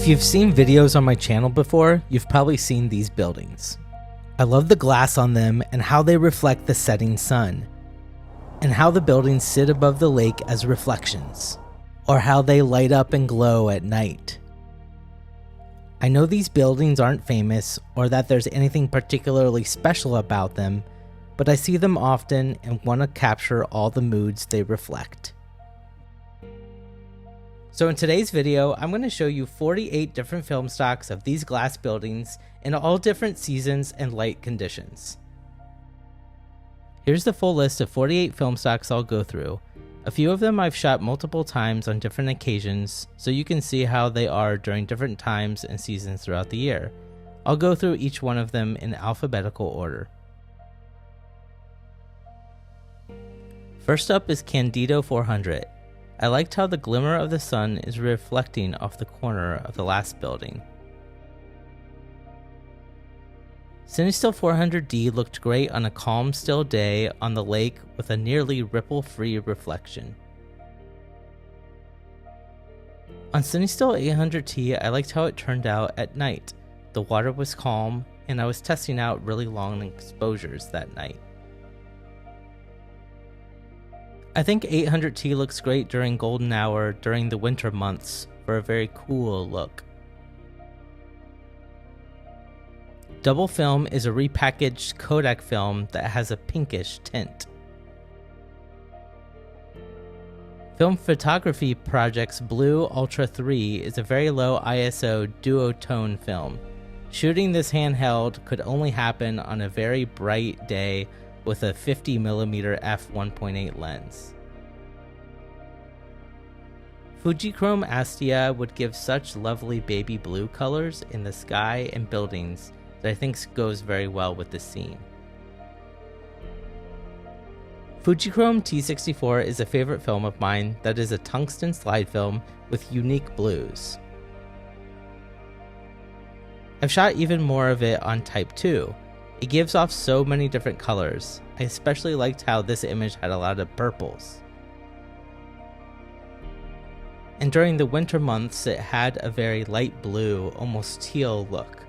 If you've seen videos on my channel before, you've probably seen these buildings. I love the glass on them and how they reflect the setting sun, and how the buildings sit above the lake as reflections, or how they light up and glow at night. I know these buildings aren't famous or that there's anything particularly special about them, but I see them often and want to capture all the moods they reflect. So in today's video, I'm going to show you 48 different film stocks of these glass buildings in all different seasons and light conditions. Here's the full list of 48 film stocks I'll go through. A few of them I've shot multiple times on different occasions, so you can see how they are during different times and seasons throughout the year. I'll go through each one of them in alphabetical order. First up is Candido 400. I liked how the glimmer of the sun is reflecting off the corner of the last building. Cinestill 400D looked great on a calm, still day on the lake with a nearly ripple-free reflection. On Cinestill 800T, I liked how it turned out at night. The water was calm, and I was testing out really long exposures that night. I think 800T looks great during golden hour during the winter months for a very cool look. Dubble film is a repackaged Kodak film that has a pinkish tint. Film Photography Project's Blue Ultra 3 is a very low ISO duotone film. Shooting this handheld could only happen on a very bright day with a 50mm f1.8 lens. Fujichrome Astia would give such lovely baby blue colors in the sky and buildings that I think goes very well with the scene. Fujichrome T64 is a favorite film of mine that is a tungsten slide film with unique blues. I've shot even more of it on Type II. It gives off so many different colors. I especially liked how this image had a lot of purples. And during the winter months, it had a very light blue, almost teal look.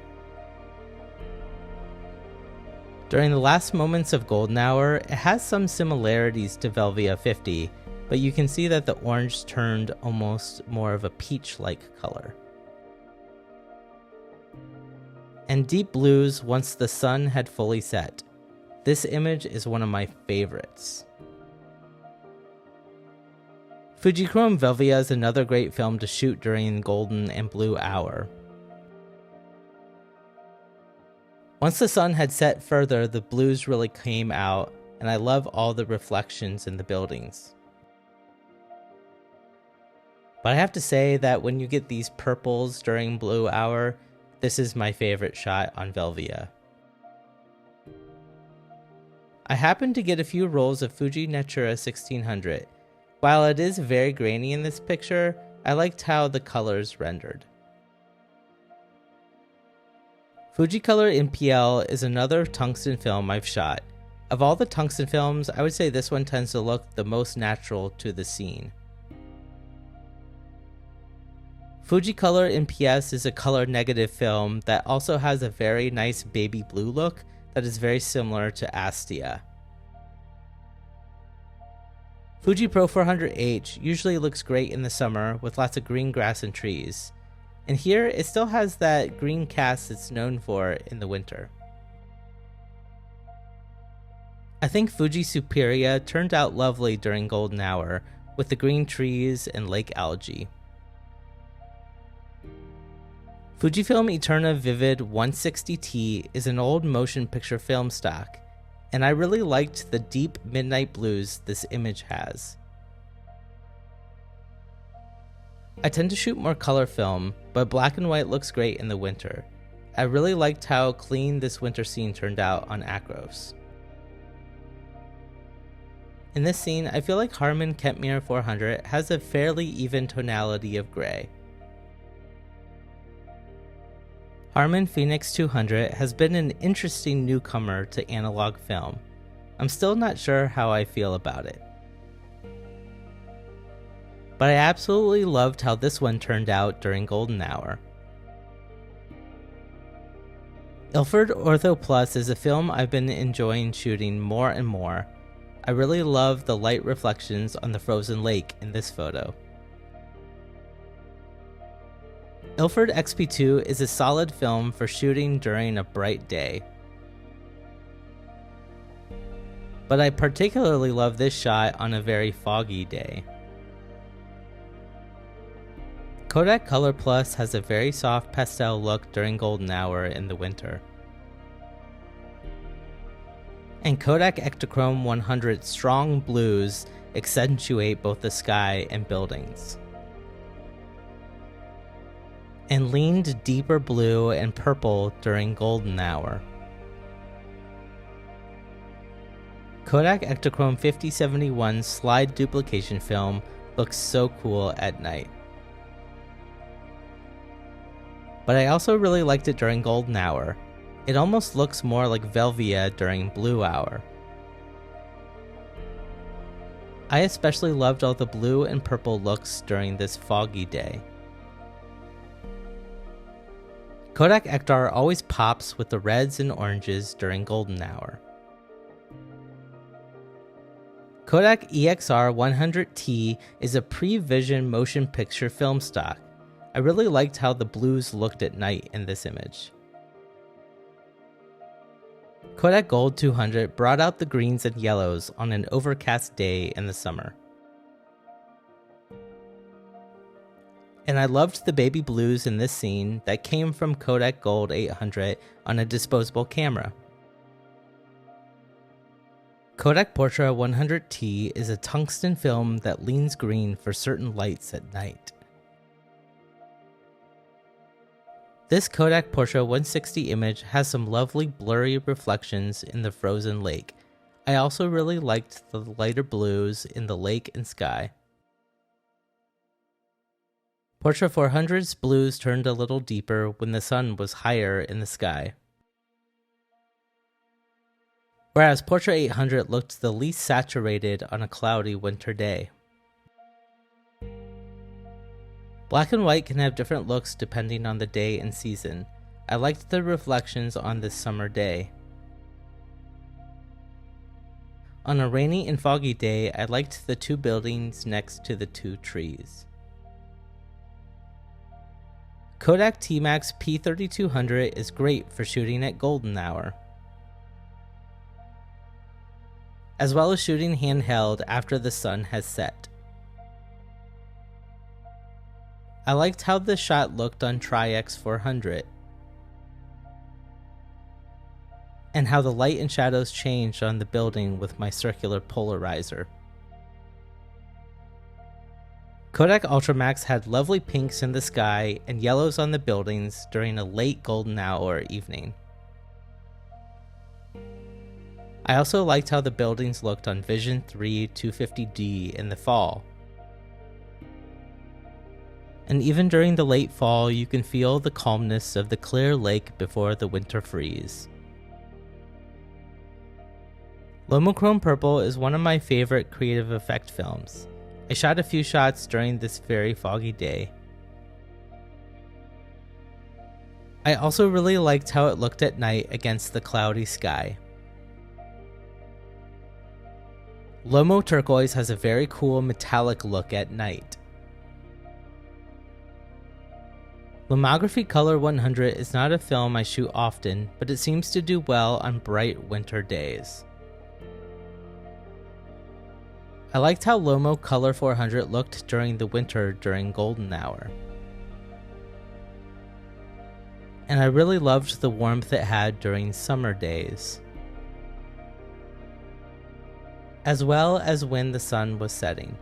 During the last moments of golden hour, it has some similarities to Velvia 50, but you can see that the orange turned almost more of a peach-like color. And deep blues once the sun had fully set. This image is one of my favorites. Fujichrome Velvia is another great film to shoot during golden and blue hour. Once the sun had set further, the blues really came out, and I love all the reflections in the buildings. But I have to say that when you get these purples during blue hour, this is my favorite shot on Velvia. I happened to get a few rolls of Fuji Natura 1600. While it is very grainy in this picture, I liked how the colors rendered. Fujicolor NPL is another tungsten film I've shot. Of all the tungsten films, I would say this one tends to look the most natural to the scene. Fujicolor NPS is a color negative film that also has a very nice baby blue look that is very similar to Astia. Fuji Pro 400H usually looks great in the summer with lots of green grass and trees. And here it still has that green cast it's known for in the winter. I think Fuji Superia turned out lovely during golden hour with the green trees and lake algae. Fujifilm Eterna Vivid 160T is an old motion picture film stock, and I really liked the deep midnight blues this image has. I tend to shoot more color film, but black and white looks great in the winter. I really liked how clean this winter scene turned out on Acros. In this scene, I feel like Harman Kentmere 400 has a fairly even tonality of gray. Harman Phoenix 200 has been an interesting newcomer to analog film. I'm still not sure how I feel about it. But I absolutely loved how this one turned out during golden hour. Ilford Ortho Plus is a film I've been enjoying shooting more and more. I really love the light reflections on the frozen lake in this photo. Ilford XP2 is a solid film for shooting during a bright day. But I particularly love this shot on a very foggy day. Kodak Colorplus has a very soft pastel look during golden hour in the winter. And Kodak Ektachrome 100 strong blues accentuate both the sky and buildings. And leaned deeper blue and purple during golden hour. Kodak Ektachrome 5071 slide duplication film looks so cool at night. But I also really liked it during golden hour. It almost looks more like Velvia during blue hour. I especially loved all the blue and purple looks during this foggy day. Kodak Ektar always pops with the reds and oranges during golden hour. Kodak EXR 100T is a pre-vision motion picture film stock. I really liked how the blues looked at night in this image. Kodak Gold 200 brought out the greens and yellows on an overcast day in the summer. And I loved the baby blues in this scene that came from Kodak Gold 800 on a disposable camera. Kodak Portra 100T is a tungsten film that leans green for certain lights at night. This Kodak Portra 160 image has some lovely blurry reflections in the frozen lake. I also really liked the lighter blues in the lake and sky. Portra 400's blues turned a little deeper when the sun was higher in the sky. Whereas Portra 800 looked the least saturated on a cloudy winter day. Black and white can have different looks depending on the day and season. I liked the reflections on this summer day. On a rainy and foggy day, I liked the two buildings next to the two trees. Kodak T-Max P3200 is great for shooting at golden hour, as well as shooting handheld after the sun has set. I liked how the shot looked on Tri-X 400, and how the light and shadows changed on the building with my circular polarizer. Kodak Ultramax had lovely pinks in the sky and yellows on the buildings during a late golden hour evening. I also liked how the buildings looked on Vision3 250D in the fall. And even during the late fall, you can feel the calmness of the clear lake before the winter freeze. Lomochrome Purple is one of my favorite creative effect films. I shot a few shots during this very foggy day. I also really liked how it looked at night against the cloudy sky. Lomo Turquoise has a very cool metallic look at night. Lomography Color 100 is not a film I shoot often, but it seems to do well on bright winter days. I liked how Lomo Color 400 looked during the winter during golden hour. And I really loved the warmth it had during summer days, as well as when the sun was setting.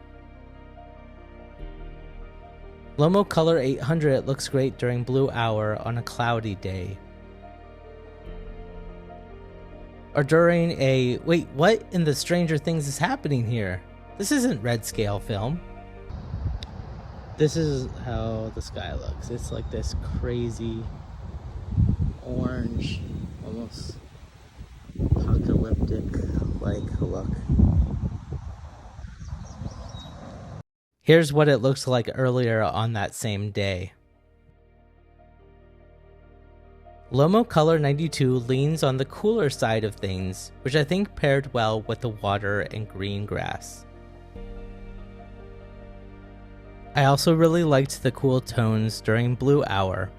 Lomo Color 800 looks great during blue hour on a cloudy day. Or during a, wait, what in the Stranger Things is happening here? This isn't Redscale film. This is how the sky looks. It's like this crazy orange, almost apocalyptic like look. Here's what it looks like earlier on that same day. Lomo Color 92 leans on the cooler side of things, which I think paired well with the water and green grass. I also really liked the cool tones during Blue Hour.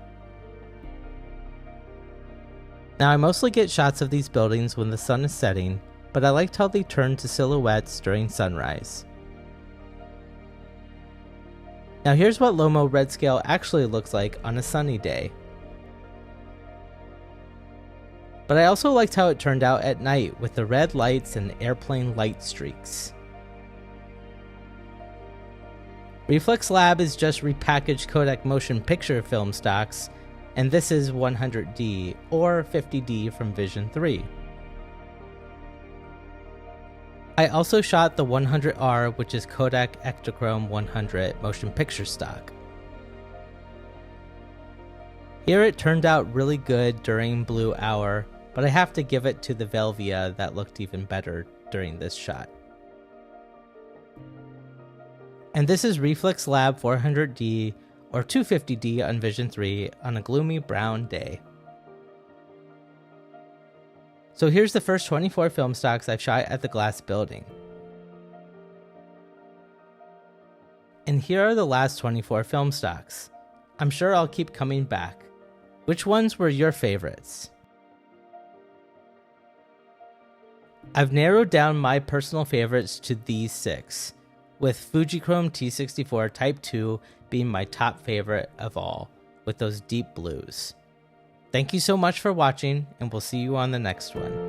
Now I mostly get shots of these buildings when the sun is setting, but I liked how they turned to silhouettes during sunrise. Now here's what Lomography Redscale actually looks like on a sunny day. But I also liked how it turned out at night with the red lights and airplane light streaks. Reflx Lab is just repackaged Kodak motion picture film stocks, and this is 100D or 50D from Vision3. I also shot the 100R, which is Kodak Ektachrome 100 motion picture stock. Here it turned out really good during Blue Hour, but I have to give it to the Velvia that looked even better during this shot. And this is Reflx Lab 400D or 250D on Vision3 on a gloomy brown day. So here's the first 24 film stocks I've shot at the glass building. And here are the last 24 film stocks. I'm sure I'll keep coming back. Which ones were your favorites? I've narrowed down my personal favorites to these 6, with Fujichrome T64 Type II being my top favorite of all, with those deep blues. Thank you so much for watching, and we'll see you on the next one.